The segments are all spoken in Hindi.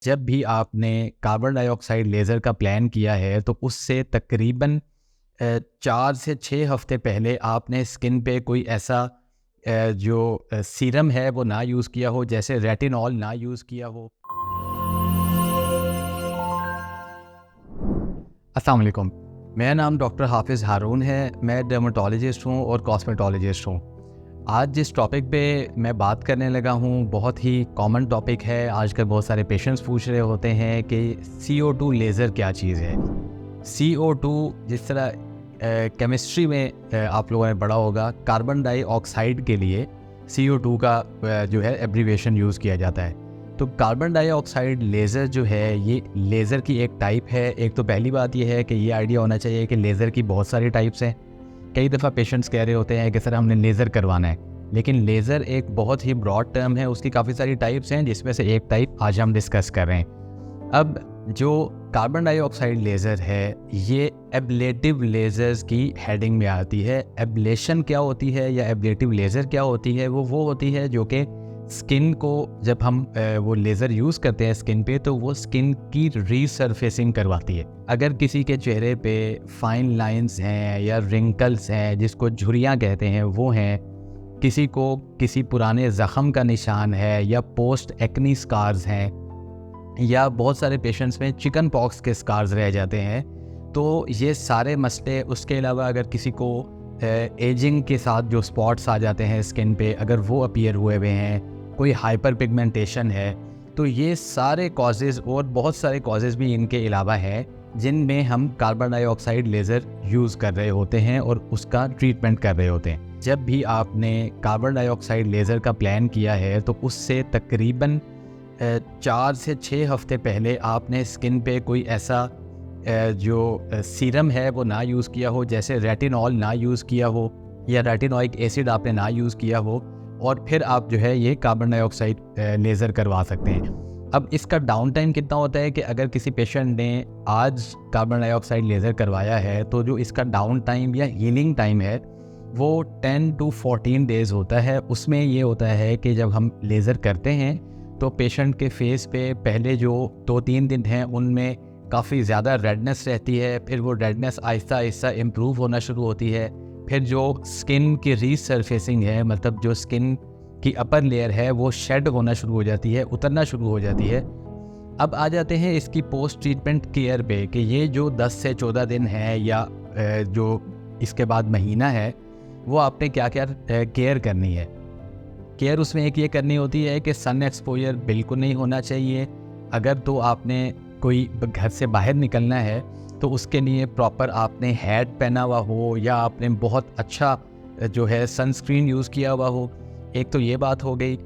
जब भी आपने कार्बन डाइऑक्साइड लेज़र का प्लान किया है तो उससे तकरीबन 4 से 6 हफ्ते पहले आपने स्किन पे कोई ऐसा सीरम है वो ना यूज़ किया हो, जैसे रेटिनॉल ना यूज़ किया हो। अस्सलाम वालेकुम, मेरा नाम डॉक्टर हाफिज़ हारून है। मैं डर्मेटोलॉजिस्ट हूँ और कॉस्मेटोलॉजिस्ट हूँ। आज जिस टॉपिक पे मैं बात करने लगा हूँ बहुत ही कॉमन टॉपिक है। आजकल बहुत सारे पेशेंट्स पूछ रहे होते हैं कि CO2 लेज़र क्या चीज़ है। CO2 जिस तरह केमिस्ट्री में आप लोगों ने पढ़ा होगा, कार्बन डाइऑक्साइड के लिए CO2 का जो है एब्रीविएशन यूज़ किया जाता है। तो कार्बन डाइऑक्साइड लेज़र जो है ये लेज़र की एक टाइप है। एक तो पहली बात ये है कि ये आइडिया होना चाहिए कि लेज़र की बहुत सारी टाइप्स हैं। कई दफ़ा पेशेंट्स कह रहे होते हैं कि सर हमने लेज़र करवाना है, लेकिन लेज़र एक बहुत ही ब्रॉड टर्म है, उसकी काफ़ी सारी टाइप्स हैं जिसमें से एक टाइप आज हम डिस्कस कर रहे हैं। अब जो कार्बन डाइऑक्साइड लेज़र है ये एब्लेटिव लेज़र्स की हेडिंग में आती है। एब्लेशन क्या होती है या एब्लेटिव लेज़र क्या होती है? वो होती है जो कि स्किन को जब हम वो लेज़र यूज़ करते हैं स्किन पे, तो वो स्किन की रीसरफेसिंग करवाती है। अगर किसी के चेहरे पे फाइन लाइंस हैं या रिंकल्स हैं जिसको झुर्रियाँ कहते हैं वो हैं, किसी को किसी पुराने ज़ख़म का निशान है या पोस्ट एक्नी स्कार्स हैं, या बहुत सारे पेशेंट्स में चिकन पॉक्स के स्कार्स रह जाते हैं, तो ये सारे मसले। उसके अलावा अगर किसी को एजिंग के साथ जो स्पॉट्स आ जाते हैं स्किन पे, अगर वो अपीयर हुए हुए हैं, कोई हाइपर पिगमेंटेशन है, तो ये सारे कॉजेज़ और बहुत सारे कॉजेज़ भी इनके अलावा हैं जिनमें हम कार्बन डाइऑक्साइड लेज़र यूज़ कर रहे होते हैं और उसका ट्रीटमेंट कर रहे होते हैं। जब भी आपने कार्बन डाइऑक्साइड लेज़र का प्लान किया है तो उससे तकरीबन 4 से 6 हफ्ते पहले आपने स्किन पे कोई ऐसा सीरम है वो ना यूज़ किया हो, जैसे रेटिनॉल ना यूज़ किया हो या रेटिनोइक एसिड आपने ना यूज़ किया हो, और फिर आप जो है ये कार्बन डाइऑक्साइड लेज़र करवा सकते हैं। अब इसका डाउन टाइम कितना होता है कि अगर किसी पेशेंट ने आज कार्बन डाइऑक्साइड लेज़र करवाया है तो जो इसका डाउन टाइम या हीलिंग टाइम है वो 10 to 14 डेज़ होता है। उसमें ये होता है कि जब हम लेज़र करते हैं तो पेशेंट के फेस पे पहले जो 2-3 दिन हैं उनमें काफ़ी ज़्यादा रेडनेस रहती है, फिर वो रेडनेस आहिस्ता आहिस्ता इम्प्रूव होना शुरू होती है। फिर जो स्किन की रीसरफेसिंग है, मतलब जो स्किन की अपर लेयर है, वो शेड होना शुरू हो जाती है, उतरना शुरू हो जाती है। अब आ जाते हैं इसकी पोस्ट ट्रीटमेंट केयर पे कि ये जो 10 से 14 दिन है या जो इसके बाद महीना है, वो आपने क्या क्या केयर करनी है। केयर उसमें एक ये करनी होती है कि सन एक्सपोजर बिल्कुल नहीं होना चाहिए। अगर तो आपने कोई घर से बाहर निकलना है तो उसके लिए प्रॉपर आपने हैट पहना हुआ हो या आपने बहुत अच्छा जो है सनस्क्रीन यूज़ किया हुआ हो। एक तो ये बात हो गई।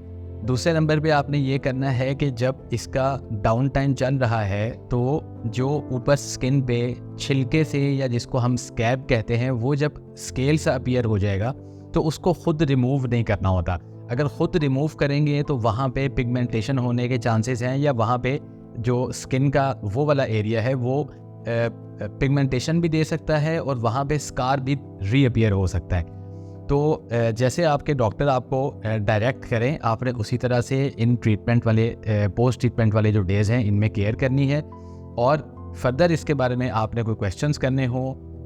दूसरे नंबर पे आपने ये करना है कि जब इसका डाउन टाइम चल रहा है तो जो ऊपर स्किन पे छिलके से या जिसको हम स्कैब कहते हैं, वो जब स्केल सा अपीयर हो जाएगा तो उसको खुद रिमूव नहीं करना होता। अगर ख़ुद रिमूव करेंगे तो वहाँ पे पिगमेंटेशन होने के चांसेस हैं, या वहाँ पे जो स्किन का वो वाला एरिया है वो पिगमेंटेशन भी दे सकता है और वहाँ पे स्कार भी रीअपीयर हो सकता है। तो जैसे आपके डॉक्टर आपको डायरेक्ट करें, आपने उसी तरह से इन ट्रीटमेंट वाले पोस्ट ट्रीटमेंट वाले जो डेज़ हैं इनमें केयर करनी है। और फर्दर इसके बारे में आपने कोई क्वेश्चंस करने हो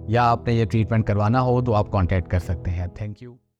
या आपने ये ट्रीटमेंट करवाना हो तो आप कॉन्टैक्ट कर सकते हैं। Thank you.